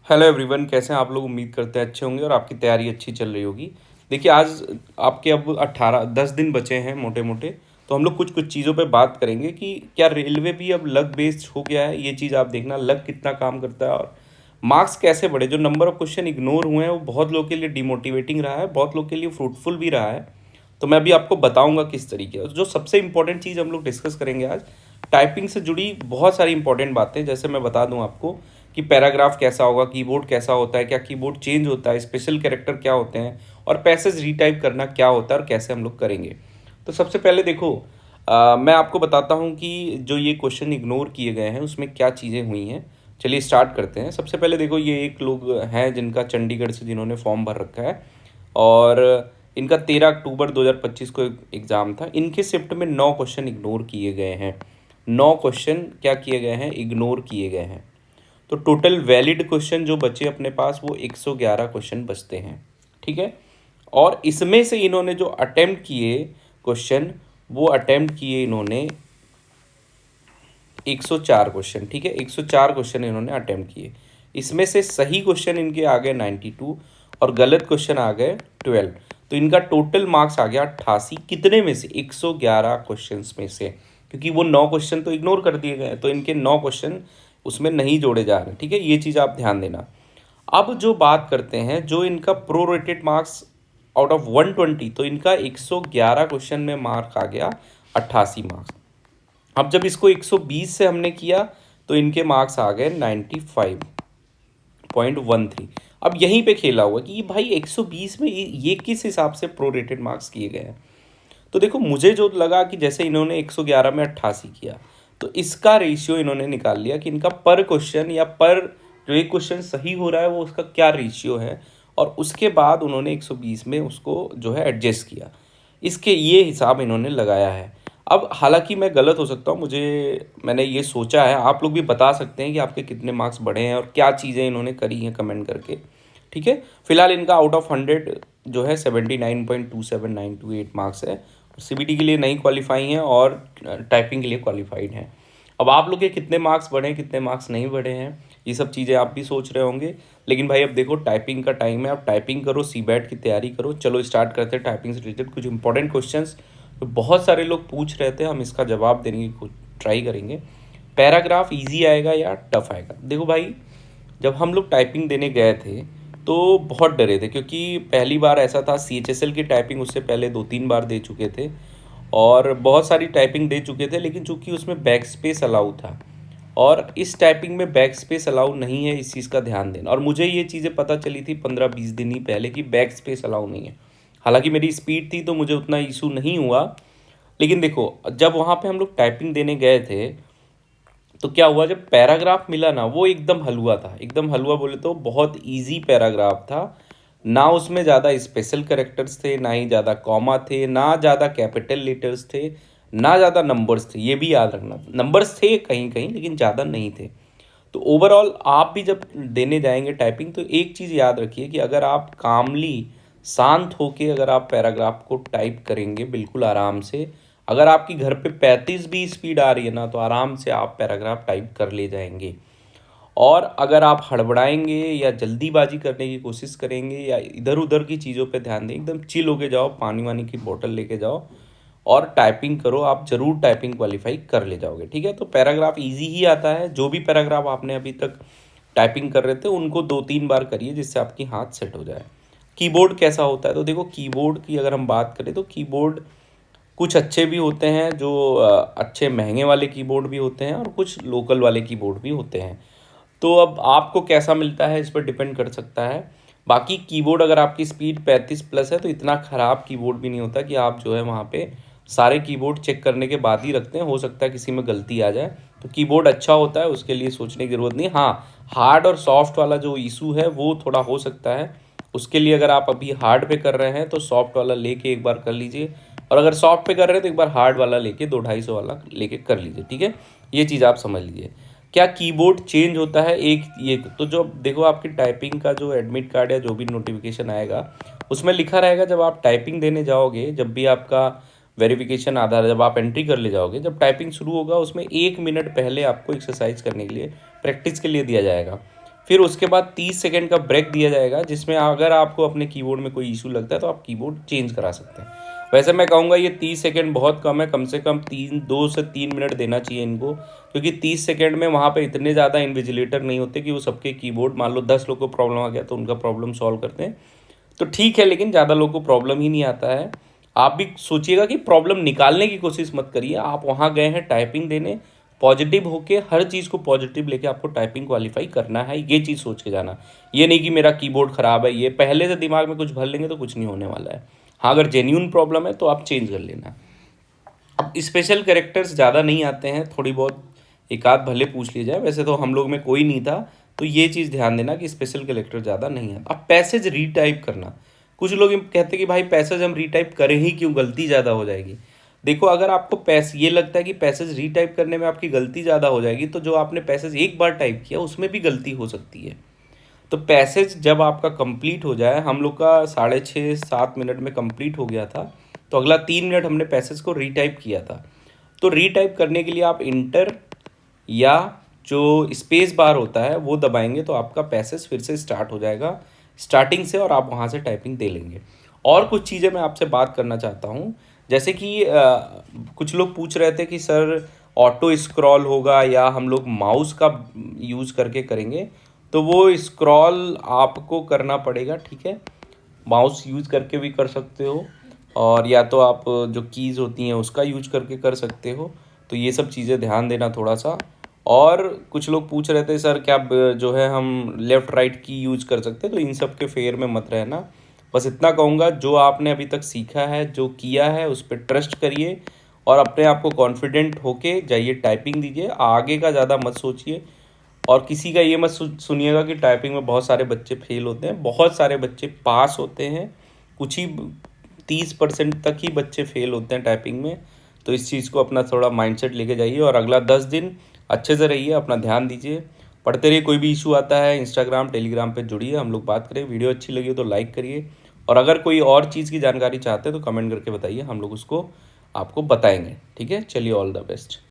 Hello everyone, कैसे हैं आप लोग। उम्मीद करते हैं अच्छे होंगे और आपकी तैयारी अच्छी चल रही होगी। देखिए, आज आपके अब 18-10 दिन बचे हैं मोटे मोटे। तो हम लोग कुछ कुछ चीज़ों पे बात करेंगे कि क्या रेलवे भी अब लक बेस्ड हो गया है। ये चीज़ आप देखना, लक कितना काम करता है और मार्क्स कैसे बढ़े। जो नंबर ऑफ क्वेश्चन इग्नोर हुए हैं वो बहुत लोग के लिए डिमोटिवेटिंग रहा है, बहुत लोग के लिए फ्रूटफुल भी रहा है। तो मैं अभी आपको बताऊंगा किस तरीके। जो सबसे इंपॉर्टेंट चीज़ हम लोग डिस्कस करेंगे आज, टाइपिंग से जुड़ी बहुत सारी इंपॉर्टेंट बातें। जैसे मैं बता दूं आपको कि पैराग्राफ कैसा होगा, कीबोर्ड कैसा होता है, क्या कीबोर्ड चेंज होता है, स्पेशल कैरेक्टर क्या होते हैं, और पैसेज रीटाइप करना क्या होता है और कैसे हम लोग करेंगे। तो सबसे पहले देखो, मैं आपको बताता हूँ कि जो ये क्वेश्चन इग्नोर किए गए हैं उसमें क्या चीज़ें हुई हैं। चलिए स्टार्ट करते हैं। सबसे पहले देखो, ये एक लोग हैं जिनका चंडीगढ़ से जिन्होंने फॉर्म भर रखा है और इनका 13 अक्टूबर 2025 को एग्ज़ाम था। इनके शिफ्ट में 9 क्वेश्चन इग्नोर किए गए हैं। 9 क्वेश्चन क्या किए गए हैं, इग्नोर किए गए हैं। तो टोटल वैलिड क्वेश्चन जो बचे अपने पास वो 111 क्वेश्चन बचते हैं। ठीक है। और इसमें से इन्होंने जो अटेम्प्ट किए क्वेश्चन, वो अटेम्प्ट किए इन्होंने 104 क्वेश्चन। ठीक है, 104 क्वेश्चन इन्होंने अटेम्प्ट किए। इसमें से सही क्वेश्चन इनके आ गए 92 और गलत क्वेश्चन आ गए 12। तो इनका टोटल मार्क्स आ गया 88। कितने में से? 111 क्वेश्चन में से, क्योंकि वो 9 क्वेश्चन तो इग्नोर कर दिए गए, तो इनके 9 क्वेश्चन उसमें नहीं जोड़े जा रहे। ठीक है, ये चीज़ आप ध्यान देना। अब जो बात करते हैं, जो इनका प्रोरेटेड मार्क्स आउट ऑफ 120, तो इनका 111 क्वेश्चन में मार्क आ गया 88 मार्क्स। अब जब इसको 120 से हमने किया तो इनके मार्क्स आ गए 95.13। अब यहीं पे खेला हुआ कि भाई 120 में ये किस हिसाब से प्रोरेटेड मार्क्स किए गए हैं। तो देखो, मुझे जो लगा कि जैसे इन्होंने 111 में 88 किया, तो इसका रेशियो इन्होंने निकाल लिया कि इनका पर क्वेश्चन या पर जो एक क्वेश्चन सही हो रहा है वो उसका क्या रेशियो है, और उसके बाद उन्होंने 120 में उसको जो है एडजस्ट किया। इसके ये हिसाब इन्होंने लगाया है। अब हालांकि मैं गलत हो सकता हूँ, मैंने ये सोचा है, आप लोग भी बता सकते हैं कि आपके कितने मार्क्स बढ़े हैं और क्या चीज़ें इन्होंने करी हैं कमेंट करके। ठीक है। फिलहाल इनका आउट ऑफ 100 जो है 79.27928 मार्क्स है। सीबीटी के लिए नहीं क्वालिफाई हैं और टाइपिंग के लिए क्वालिफाइड हैं। अब आप लोग के कितने मार्क्स बढ़े हैं, कितने मार्क्स नहीं बढ़े हैं, ये सब चीज़ें आप भी सोच रहे होंगे। लेकिन भाई अब देखो, टाइपिंग का टाइम है, आप टाइपिंग करो, सीबैट की तैयारी करो। चलो स्टार्ट करते हैं टाइपिंग से रिलेटेड कुछ इंपॉर्टेंट क्वेश्चंस। तो बहुत सारे लोग पूछ रहे थे, हम इसका जवाब देने की ट्राई करेंगे। पैराग्राफ ईजी आएगा या टफ आएगा? देखो भाई, जब हम लोग टाइपिंग देने गए थे तो बहुत डरे थे, क्योंकि पहली बार ऐसा था, CHSL की टाइपिंग उससे पहले 2-3 बार दे चुके थे और बहुत सारी टाइपिंग दे चुके थे, लेकिन चूंकि उसमें बैक स्पेस अलाउ था और इस टाइपिंग में बैक स्पेस अलाउ नहीं है, इस चीज़ का ध्यान देना। और मुझे ये चीज़ें पता चली थी 15-20 दिन ही पहले कि बैक स्पेस अलाउ नहीं है। हालांकि मेरी स्पीड थी तो मुझे उतना इशू नहीं हुआ। लेकिन देखो, जब वहाँ पे हम लोग टाइपिंग देने गए थे तो क्या हुआ, जब पैराग्राफ मिला ना, वो एकदम हलवा था। एकदम हलवा बोले तो बहुत इजी पैराग्राफ था। ना उसमें ज़्यादा स्पेशल कैरेक्टर्स थे, ना ही ज़्यादा कॉमा थे, ना ज़्यादा कैपिटल लेटर्स थे, ना ज़्यादा नंबर्स थे। ये भी याद रखना, नंबर्स थे कहीं कहीं लेकिन ज़्यादा नहीं थे। तो ओवरऑल आप भी जब देने जाएंगे टाइपिंग, तो एक चीज़ याद रखिए कि अगर आप कामली शांत होके अगर आप पैराग्राफ को टाइप करेंगे बिल्कुल आराम से, अगर आपकी घर पे 35 भी स्पीड आ रही है ना, तो आराम से आप पैराग्राफ टाइप कर ले जाएंगे। और अगर आप हड़बड़ाएंगे या जल्दीबाजी करने की कोशिश करेंगे या इधर उधर की चीज़ों पे ध्यान दें, एकदम चिल होके जाओ, पानी वानी की बोतल लेके जाओ और टाइपिंग करो, आप ज़रूर टाइपिंग क्वालिफाई कर ले जाओगे। ठीक है। तो पैराग्राफ इजी ही आता है। जो भी पैराग्राफ आपने अभी तक टाइपिंग कर रहे थे उनको 2-3 बार करिए, जिससे आपकी हाथ सेट हो जाए। कीबोर्ड कैसा होता है? तो देखो, कीबोर्ड की अगर हम बात करें तो कीबोर्ड कुछ अच्छे भी होते हैं, जो अच्छे महंगे वाले कीबोर्ड भी होते हैं, और कुछ लोकल वाले कीबोर्ड भी होते हैं। तो अब आपको कैसा मिलता है इस पर डिपेंड कर सकता है। बाकी कीबोर्ड अगर आपकी स्पीड 35+ है तो इतना ख़राब कीबोर्ड भी नहीं होता कि आप जो है वहाँ पे सारे कीबोर्ड चेक करने के बाद ही रखते हैं। हो सकता है किसी में गलती आ जाए। तो कीबोर्ड अच्छा होता है, उसके लिए सोचने की ज़रूरत नहीं। हाँ, हार्ड और सॉफ्ट वाला जो इशू है वो थोड़ा हो सकता है। उसके लिए अगर आप अभी हार्ड पे कर रहे हैं तो सॉफ्ट वाला लेके एक बार कर लीजिए, और अगर सॉफ्ट पे कर रहे हैं तो एक बार हार्ड वाला लेके 2-250 वाला लेके कर लीजिए। ठीक है, ये चीज़ आप समझ लीजिए। क्या कीबोर्ड चेंज होता है? एक ये तो, जो देखो आपकी टाइपिंग का जो एडमिट कार्ड या जो भी नोटिफिकेशन आएगा उसमें लिखा रहेगा, जब आप टाइपिंग देने जाओगे, जब भी आपका वेरिफिकेशन आधार जब आप एंट्री कर ले जाओगे, जब टाइपिंग शुरू होगा उसमें 1 मिनट पहले आपको एक्सरसाइज करने के लिए, प्रैक्टिस के लिए दिया जाएगा। फिर उसके बाद 30 सेकंड का ब्रेक दिया जाएगा, जिसमें अगर आपको अपने कीबोर्ड में कोई इशू लगता है तो आप कीबोर्ड चेंज करा सकते हैं। वैसे मैं कहूँगा ये 30 सेकंड बहुत कम है, कम से कम 2 से 3 मिनट देना चाहिए इनको, क्योंकि 30 सेकंड में वहाँ पे इतने ज़्यादा इन्विजिलेटर नहीं होते कि वो सबके कीबोर्ड, मान लो 10 लोग को प्रॉब्लम आ गया तो उनका प्रॉब्लम सॉल्व करते हैं। तो ठीक है, लेकिन ज़्यादा लोगों को प्रॉब्लम ही नहीं आता है। आप भी सोचिएगा कि प्रॉब्लम निकालने की कोशिश मत करिए। आप वहाँ गए हैं टाइपिंग देने, पॉजिटिव होके हर चीज़ को पॉजिटिव लेके आपको टाइपिंग क्वालिफाई करना है, ये चीज़ सोच के जाना। ये नहीं कि मेरा कीबोर्ड ख़राब है, ये पहले से दिमाग में कुछ भर लेंगे तो कुछ नहीं होने वाला है। हाँ, अगर जेन्यून प्रॉब्लम है तो आप चेंज कर लेना। अब स्पेशल कैरेक्टर्स ज़्यादा नहीं आते हैं, थोड़ी बहुत एक आध भले पूछ लिया जाए, वैसे तो हम लोग में कोई नहीं था, तो ये चीज़ ध्यान देना कि स्पेशल कैरेक्टर ज़्यादा नहीं आता। अब पैसेज रीटाइप करना, कुछ लोग ये कहते हैं कि भाई पैसेज हम रीटाइप करें ही क्यों, गलती ज़्यादा हो जाएगी। देखो, अगर आपको ये लगता है कि पैसेज रीटाइप करने में आपकी गलती ज़्यादा हो जाएगी, तो जो आपने पैसेज एक बार टाइप किया उसमें भी गलती हो सकती है। तो पैसेज जब आपका कंप्लीट हो जाए, हम लोग का 6.5-7 मिनट में कंप्लीट हो गया था, तो अगला 3 मिनट हमने पैसेज को रीटाइप किया था। तो रीटाइप करने के लिए आप इंटर या जो स्पेस बार होता है वो दबाएंगे तो आपका पैसेज फिर से स्टार्ट हो जाएगा स्टार्टिंग से, और आप वहाँ से टाइपिंग दे लेंगे। और कुछ चीज़ें मैं आपसे बात करना चाहता हूँ, जैसे कि कुछ लोग पूछ रहे थे कि सर ऑटो स्क्रॉल होगा या हम लोग माउस का यूज़ करके करेंगे। तो वो स्क्रॉल आपको करना पड़ेगा, ठीक है। माउस यूज़ करके भी कर सकते हो, और या तो आप जो कीज़ होती हैं उसका यूज करके कर सकते हो। तो ये सब चीज़ें ध्यान देना थोड़ा सा। और कुछ लोग पूछ रहे थे सर क्या जो है हम लेफ़्ट राइट की यूज कर सकते हैं, तो इन सब के फेयर में मत रहना। बस इतना कहूँगा, जो आपने अभी तक सीखा है, जो किया है, उस पर ट्रस्ट करिए और अपने आप को कॉन्फिडेंट होके जाइए, टाइपिंग दीजिए, आगे का ज़्यादा मत सोचिए। और किसी का ये मत सुनिएगा कि टाइपिंग में बहुत सारे बच्चे फेल होते हैं, बहुत सारे बच्चे पास होते हैं, कुछ ही 30% तक ही बच्चे फेल होते हैं टाइपिंग में। तो इस चीज़ को अपना थोड़ा माइंडसेट लेके जाइए और अगला 10 दिन अच्छे से रहिए, अपना ध्यान दीजिए, पढ़ते रहिए। कोई भी इशू आता है इंस्टाग्राम टेलीग्राम पे जुड़िए, हम लोग बात करें। वीडियो अच्छी लगी हो तो लाइक करिए, और अगर कोई और चीज़ की जानकारी चाहते हैं तो कमेंट करके बताइए, हम लोग उसको आपको बताएंगे। ठीक है, चलिए, ऑल द बेस्ट।